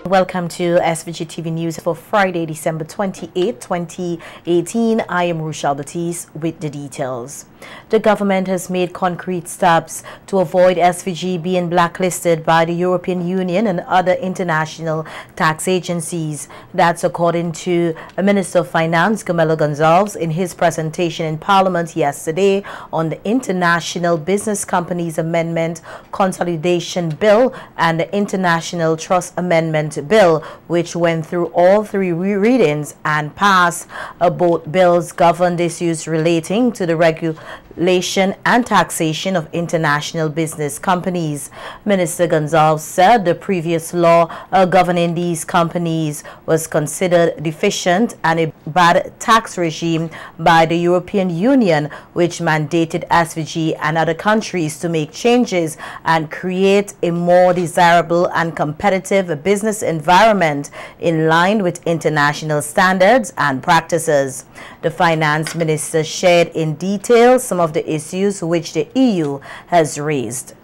Welcome to SVG-TV News for Friday, December 28, 2018. I am Rochelle Batiste with the details. The government has made concrete steps to avoid SVG being blacklisted by the European Union and other international tax agencies. That's according to Minister of Finance Camilo Gonzalez in his presentation in Parliament yesterday on the International Business Companies Amendment Consolidation Bill and the International Trust Amendment Bill, which went through all three readings and passed. Both bills governed issues relating to the regulation and taxation of international business companies. Minister Gonzalez said the previous law governing these companies was considered deficient and a bad tax regime by the European Union, which mandated SVG and other countries to make changes and create a more desirable and competitive business environment in line with international standards and practices. The finance minister shared in detail some of the issues which the EU has raised.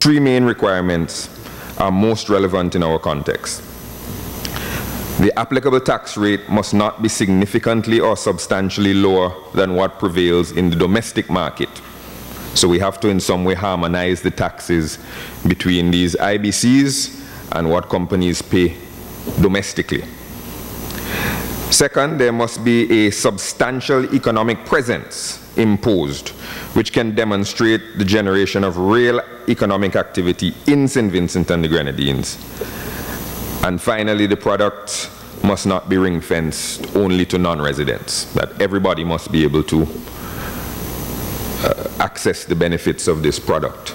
Three main requirements are most relevant in our context. The applicable tax rate must not be significantly or substantially lower than what prevails in the domestic market. So we have to in some way harmonize the taxes between these IBCs and what companies pay domestically. Second, there must be a substantial economic presence imposed, which can demonstrate the generation of real economic activity in St. Vincent and the Grenadines. And finally, the product must not be ring-fenced only to non-residents, that everybody must be able to access the benefits of this product.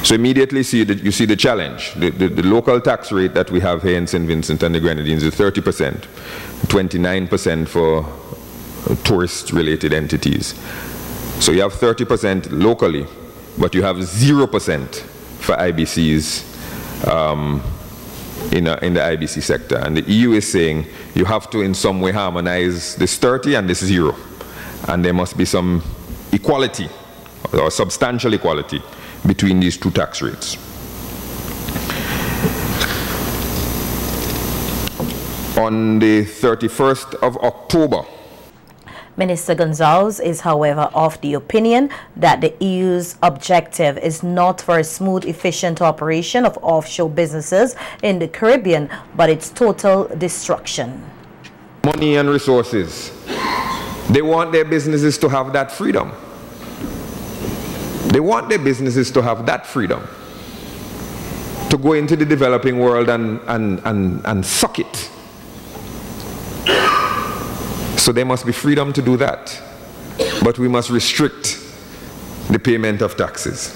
So immediately you see the challenge. The local tax rate that we have here in St. Vincent and the Grenadines is 30%, 29% for tourist-related entities. So you have 30% locally, but you have 0% for IBCs in the IBC sector. And the EU is saying you have to in some way harmonize this 30 and this 0. And there must be some equality or substantial equality between these two tax rates. On the 31st of October, Minister Gonzalez is, however, of the opinion that the EU's objective is not for a smooth, efficient operation of offshore businesses in the Caribbean, but its total destruction. Money and resources. They want their businesses to have that freedom. They want their businesses to have that freedom to go into the developing world and suck it. So there must be freedom to do that. But we must restrict the payment of taxes.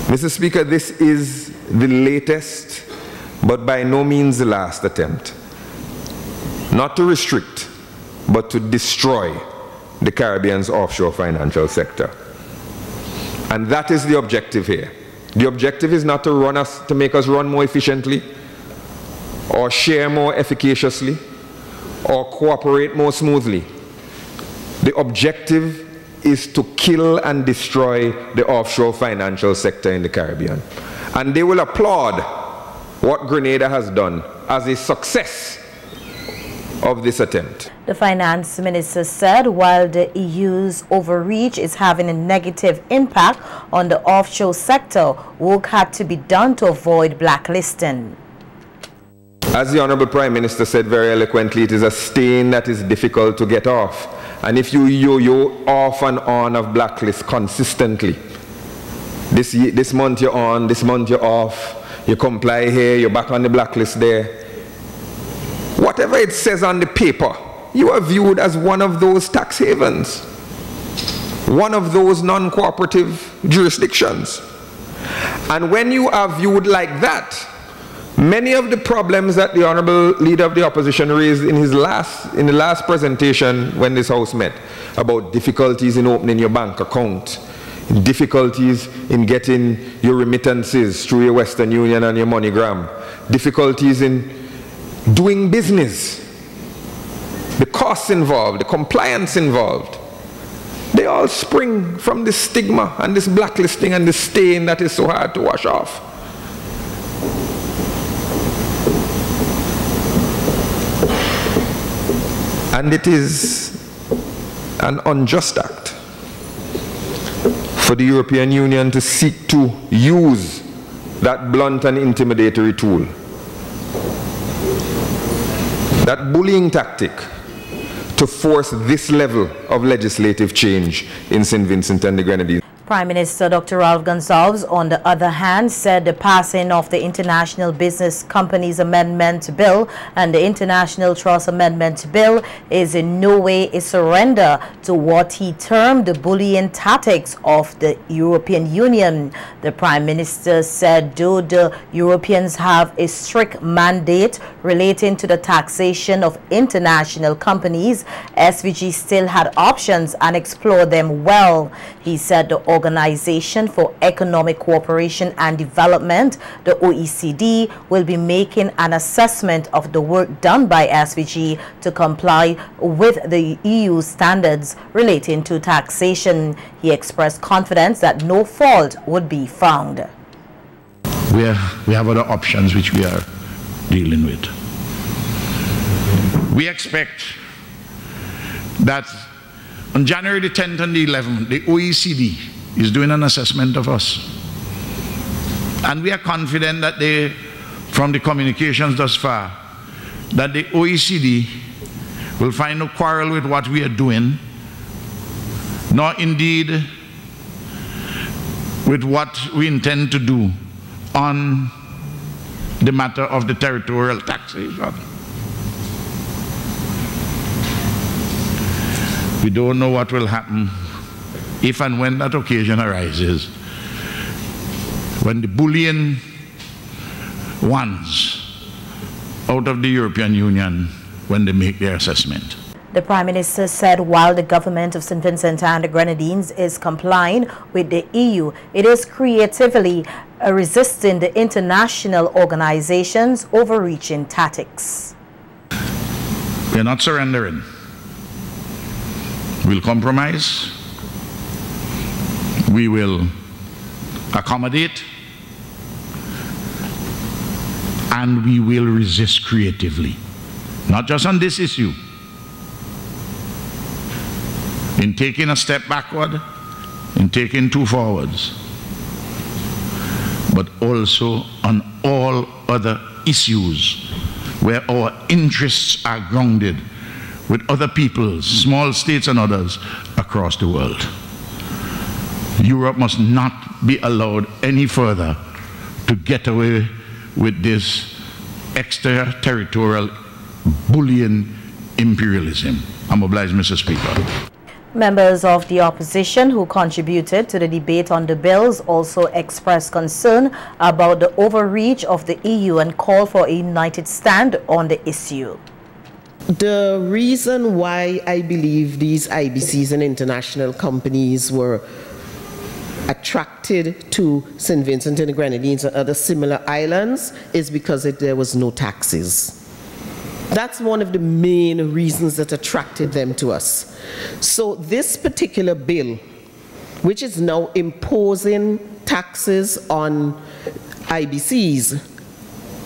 Mr. Speaker, this is the latest, but by no means the last attempt. Not to restrict, but to destroy the Caribbean's offshore financial sector. And that is the objective here. The objective is not to make us run more efficiently, or share more efficaciously, or cooperate more smoothly. The objective is to kill and destroy the offshore financial sector in the Caribbean. And they will applaud what Grenada has done as a success of this attempt. The finance minister said while the EU's overreach is having a negative impact on the offshore sector, work had to be done to avoid blacklisting. As the Honorable Prime Minister said very eloquently, it is a stain that is difficult to get off. And if you yo-yo off and on of blacklist consistently, this month you're on, this month you're off, you comply here, you're back on the blacklist there. Whatever it says on the paper, you are viewed as one of those tax havens, one of those non-cooperative jurisdictions. And when you are viewed like that, many of the problems that the Honorable Leader of the Opposition raised in the last presentation when this House met, about difficulties in opening your bank account, difficulties in getting your remittances through your Western Union and your MoneyGram, difficulties in doing business, the costs involved, the compliance involved, they all spring from this stigma and this blacklisting and this stain that is so hard to wash off. And it is an unjust act for the European Union to seek to use that blunt and intimidatory tool, that bullying tactic, to force this level of legislative change in St. Vincent and the Grenadines. Prime Minister Dr. Ralph Gonsalves, on the other hand, said the passing of the International Business Companies Amendment Bill and the International Trust Amendment Bill is in no way a surrender to what he termed the bullying tactics of the European Union. The Prime Minister said though the Europeans have a strict mandate relating to the taxation of international companies, SVG still had options and explored them well. He said the Organization for Economic Cooperation and Development, the OECD, will be making an assessment of the work done by SVG to comply with the EU standards relating to taxation. He expressed confidence that no fault would be found. We have other options which we are dealing with. We expect that on January the 10th and the 11th, the OECD is doing an assessment of us. And we are confident that from the communications thus far, that the OECD will find no quarrel with what we are doing, nor indeed with what we intend to do on the matter of the territorial taxation. We don't know what will happen if and when that occasion arises, when the bullying ones out of the European Union, when they make their assessment. The Prime Minister said while the government of St. Vincent and the Grenadines is complying with the EU, it is creatively resisting the international organizations' overreaching tactics. We are not surrendering. We'll compromise. We will accommodate, and we will resist creatively, not just on this issue, in taking a step backward, in taking two forwards, but also on all other issues where our interests are grounded with other peoples, small states and others across the world. Europe must not be allowed any further to get away with this extraterritorial bullying imperialism. I'm obliged, Mr. Speaker. Members of the opposition who contributed to the debate on the bills also expressed concern about the overreach of the EU and called for a united stand on the issue. The reason why I believe these IBCs and international companies were attracted to St. Vincent and the Grenadines and other similar islands is because there was no taxes. That's one of the main reasons that attracted them to us. So this particular bill, which is now imposing taxes on IBCs,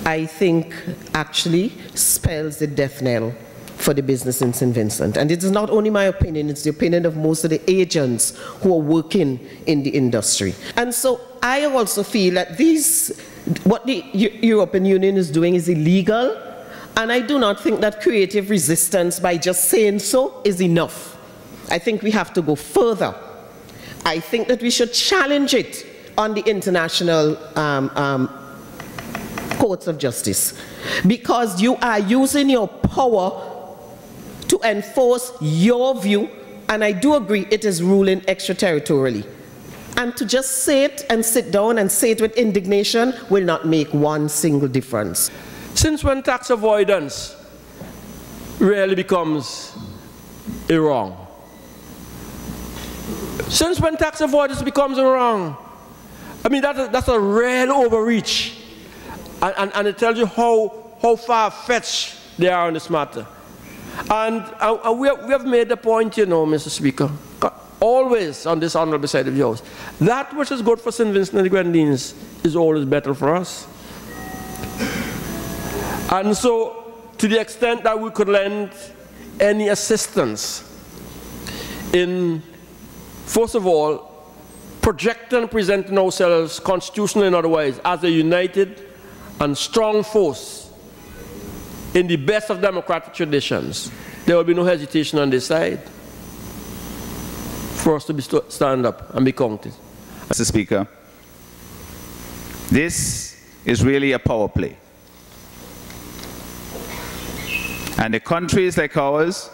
I think actually spells the death knell for the business in St. Vincent. And it is not only my opinion, it's the opinion of most of the agents who are working in the industry. And so I also feel that what the European Union is doing is illegal, and I do not think that creative resistance by just saying so is enough. I think we have to go further. I think that we should challenge it on the international courts of justice, because you are using your power to enforce your view, and I do agree it is ruling extraterritorially. And to just say it and sit down and say it with indignation will not make one single difference. Since when tax avoidance really becomes a wrong? Since when tax avoidance becomes a wrong? I mean, that's a real overreach. And it tells you how far-fetched they are on this matter. And we have made the point, you know, Mr. Speaker, always on this honorable side of yours, that which is good for St. Vincent and the Grenadines is always better for us. And so, to the extent that we could lend any assistance in, first of all, projecting and presenting ourselves constitutionally and otherwise as a united and strong force in the best of democratic traditions, there will be no hesitation on this side for us to stand up and be counted. Mr. Speaker, this is really a power play. And the countries like ours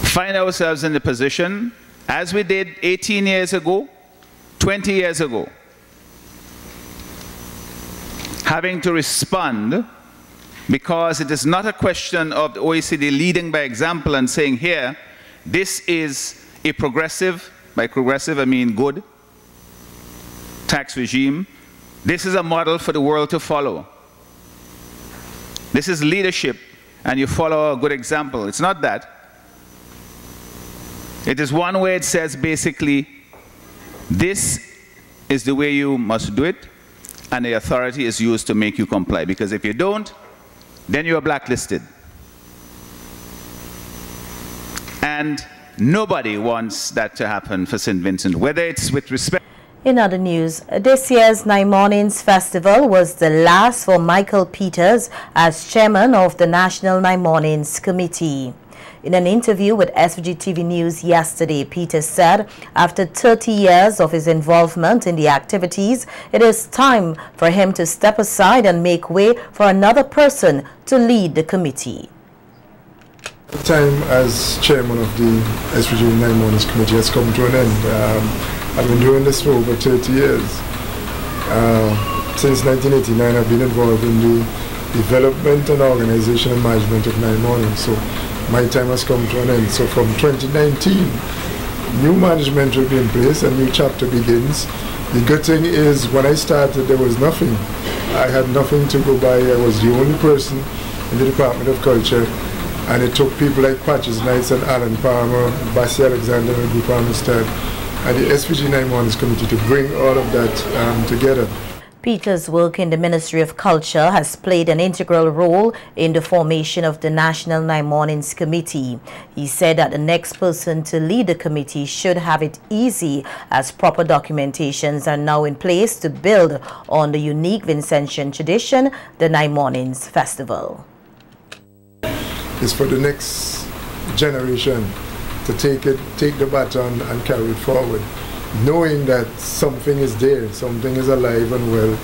find ourselves in the position, as we did 18 years ago, 20 years ago, having to respond, because it is not a question of the OECD leading by example and saying, here, this is a progressive, by progressive I mean good, tax regime. This is a model for the world to follow. This is leadership, and you follow a good example. It's not that. It is one where it says basically, this is the way you must do it, and the authority is used to make you comply. Because if you don't, then you are blacklisted. And nobody wants that to happen for St. Vincent, whether it's with respect. In other news, this year's Nine Mornings Festival was the last for Michael Peters as chairman of the National Nine Mornings Committee. In an interview with SVG-TV News yesterday, Peters said after 30 years of his involvement in the activities, it is time for him to step aside and make way for another person to lead the committee. The time as chairman of the SVG Nine Mornings Committee has come to an end. I've been doing this for over 30 years. Since 1989, I've been involved in the development and organization and management of Nine Mornings. So my time has come to an end. So from 2019, new management will be in place, a new chapter begins. The good thing is, when I started, there was nothing. I had nothing to go by. I was the only person in the Department of Culture, and it took people like Patches Knights and Alan Palmer, Bassi Alexander and Group Amistad, and the SVG Nine Mornings Committee to bring all of that together. Peters' work in the Ministry of Culture has played an integral role in the formation of the National Nine Mornings Committee. He said that the next person to lead the committee should have it easy, as proper documentations are now in place to build on the unique Vincentian tradition, the Nine Mornings Festival. It's for the next generation to take the baton and carry it forward, knowing that something is there, something is alive and well.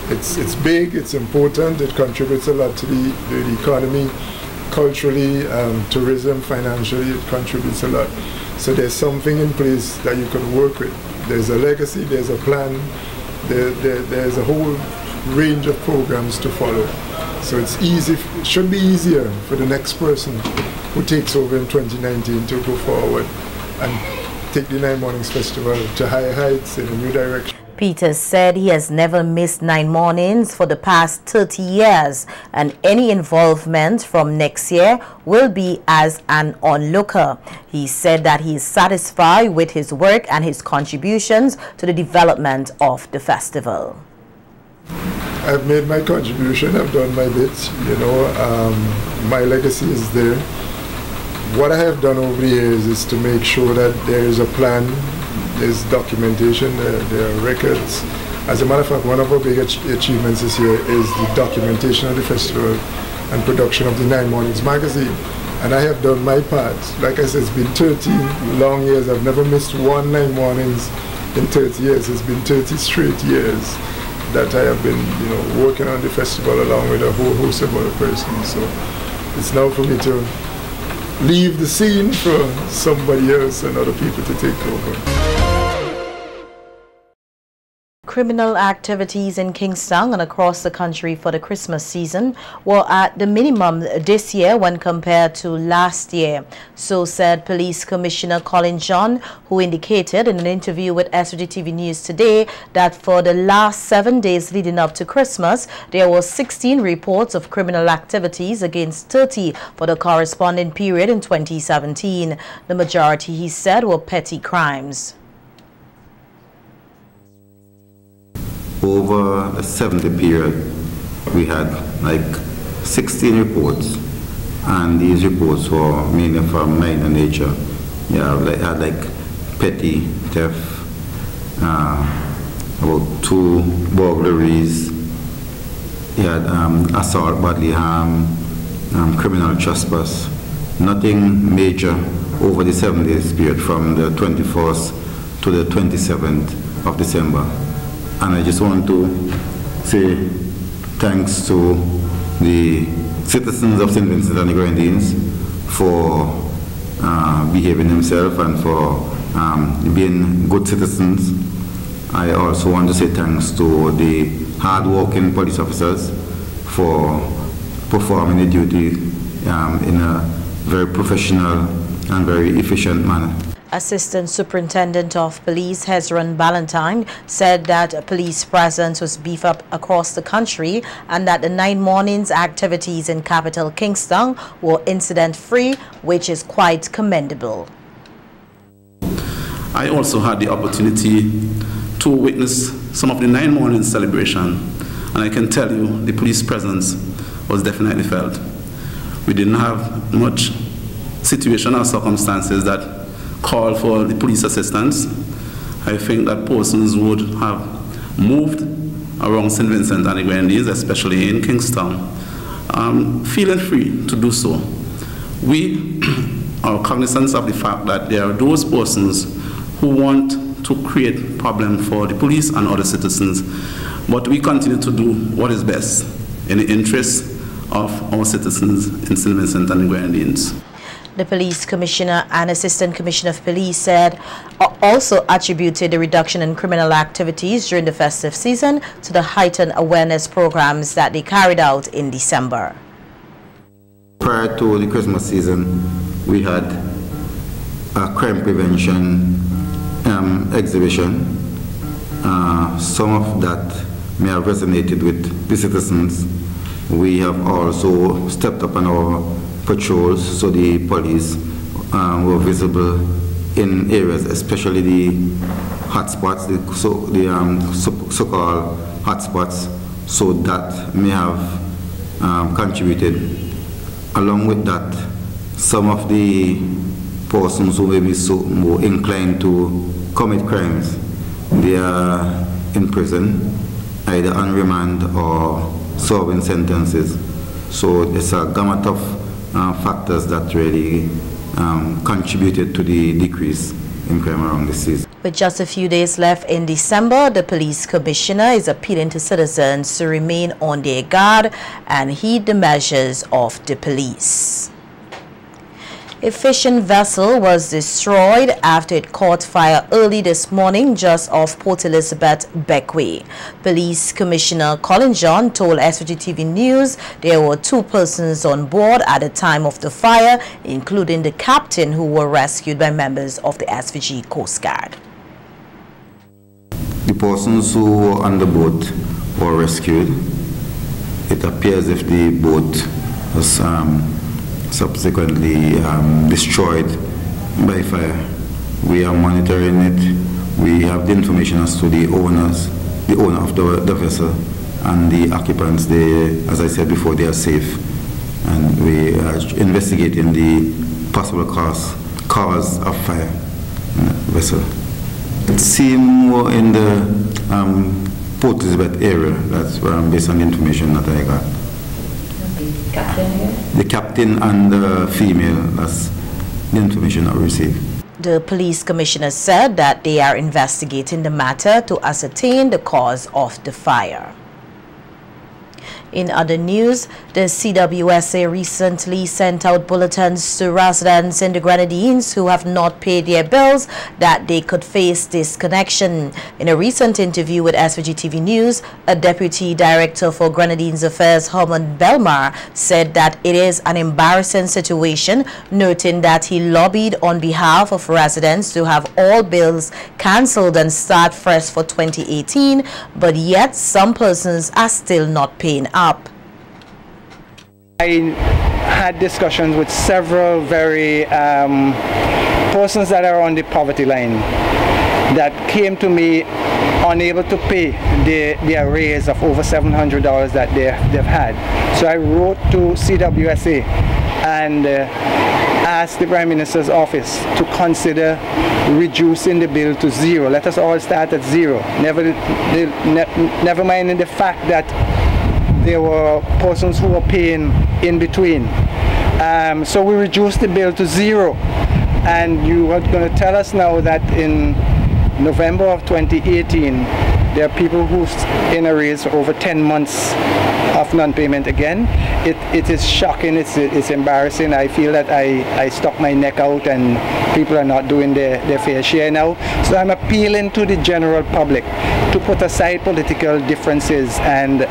It's big, it's important, it contributes a lot to the economy, culturally, tourism, financially, it contributes a lot. So there's something in place that you can work with. There's a legacy, there's a plan, there's a whole range of programs to follow. So it's easy, it should be easier for the next person who takes over in 2019 to go forward and take the Nine Mornings Festival to higher heights in a new direction. Peters said he has never missed Nine Mornings for the past 30 years, and any involvement from next year will be as an onlooker. He said that he is satisfied with his work and his contributions to the development of the festival. I've made my contribution, I've done my bit, you know, my legacy is there. What I have done over the years is to make sure that there is a plan, there's documentation, there are records. As a matter of fact, one of our big achievements this year is the documentation of the festival and production of the Nine Mornings magazine. And I have done my part. Like I said, it's been 30 long years. I've never missed one Nine Mornings in 30 years. It's been 30 straight years that I have been, you know, working on the festival along with a whole host of other persons. So it's now for me to leave the scene for somebody else and other people to take over. Criminal activities in Kingston and across the country for the Christmas season were at the minimum this year when compared to last year. So said Police Commissioner Colin John, who indicated in an interview with SVGTV News today that for the last 7 days leading up to Christmas, there were 16 reports of criminal activities against 30 for the corresponding period in 2017. The majority, he said, were petty crimes. Over a 7-day period, we had like 16 reports, and these reports were mainly from minor nature. Yeah, had like petty theft, about 2 burglaries. He had assault, bodily harm, criminal trespass. Nothing major over the 7 days period from the 21st to the 27th of December. And I just want to say thanks to the citizens of St. Vincent and the Grenadines for behaving themselves and for being good citizens. I also want to say thanks to the hard-working police officers for performing the duty in a very professional and very efficient manner. Assistant Superintendent of Police Hezron Ballantyne said that police presence was beefed up across the country and that the 9 mornings activities in capital Kingston were incident-free, which is quite commendable. I also had the opportunity to witness some of the 9 mornings celebration, and I can tell you the police presence was definitely felt. We didn't have much situation or circumstances that call for the police assistance. I think that persons would have moved around St. Vincent and the Grenadines, especially in Kingston, feeling free to do so. We are cognizant of the fact that there are those persons who want to create problem for the police and other citizens, but we continue to do what is best in the interest of our citizens in St. Vincent and the Grenadines. The police commissioner and assistant commissioner of police said also attributed the reduction in criminal activities during the festive season to the heightened awareness programs that they carried out in December. Prior to the Christmas season, we had a crime prevention exhibition. Some of that may have resonated with the citizens. We have also stepped up on our patrols, so the police were visible in areas, especially the hotspots, the so-called hotspots, so that may have contributed. Along with that, some of the persons who may be more inclined to commit crimes, they are in prison, either on remand or serving sentences. So it's a gamut of factors that really contributed to the decrease in crime around this season. With just a few days left in December, the police commissioner is appealing to citizens to remain on their guard and heed the measures of the police. A fishing vessel was destroyed after it caught fire early this morning just off Port Elizabeth Beckway. Police Commissioner Colin John told SVG-TV News there were 2 persons on board at the time of the fire, including the captain, who were rescued by members of the SVG Coast Guard. The persons who were on the boat were rescued. It appears if the boat was subsequently destroyed by fire. We are monitoring it. We have the information as to the owner of the vessel and the occupants. They, as I said before, they are safe, and we are investigating the possible cause of fire in the vessel. It seemed more in the Port Elizabeth area. That's based on the information that I got. The captain and the female, that's the information I received. The police commissioner said that they are investigating the matter to ascertain the cause of the fire. In other news, the CWSA recently sent out bulletins to residents in the Grenadines who have not paid their bills that they could face disconnection. In a recent interview with SVG-TV News, a Deputy Director for Grenadines Affairs, Herman Belmar, said that it is an embarrassing situation, noting that he lobbied on behalf of residents to have all bills cancelled and start fresh for 2018, but yet some persons are still not paying up. I had discussions with several very persons that are on the poverty line. that came to me unable to pay the arrears of over $700 that they've had. So I wrote to CWSA and asked the Prime Minister's office to consider reducing the bill to zero. Let us all start at zero. Never mind the fact that there were persons who were paying in between. So we reduced the bill to zero. And you are going to tell us now that in November of 2018, there are people who's in arrears for over 10 months of non-payment again. It is shocking, it's embarrassing. I feel that I stuck my neck out and people are not doing their fair share now. So I'm appealing to the general public to put aside political differences and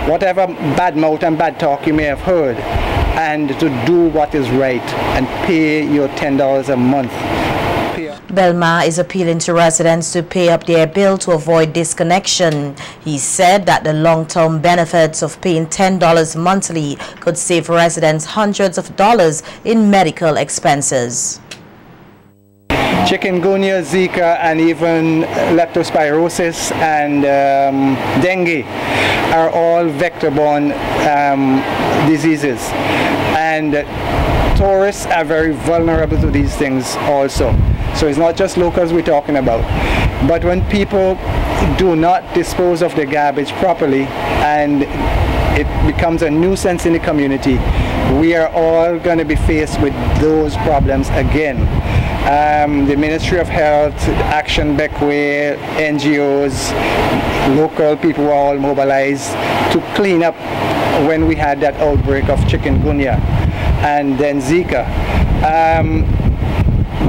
whatever bad mouth and bad talk you may have heard, and to do what is right and pay your $10 a month. Belma is appealing to residents to pay up their bill to avoid disconnection. He said that the long-term benefits of paying $10 monthly could save residents hundreds of dollars in medical expenses. Chikungunya, Zika, and even leptospirosis and dengue are all vector-borne diseases. And tourists are very vulnerable to these things also. So it's not just locals we're talking about. But when people do not dispose of their garbage properly and it becomes a nuisance in the community, we are all going to be faced with those problems again. The Ministry of Health, Action Beckway, NGOs, local people were all mobilized to clean up when we had that outbreak of chikungunya and then Zika.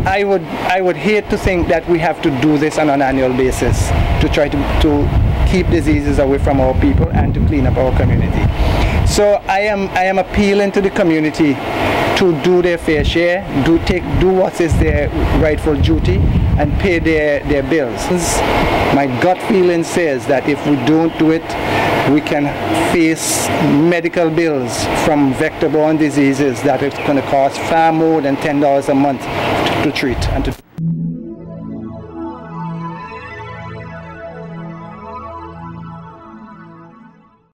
I would hate to think that we have to do this on an annual basis to try to keep diseases away from our people and to clean up our community. So I am appealing to the community to do their fair share, do what is their rightful duty and pay their bills. My gut feeling says that if we don't do it, we can face medical bills from vector-borne diseases that it's going to cost far more than $10 a month to treat and to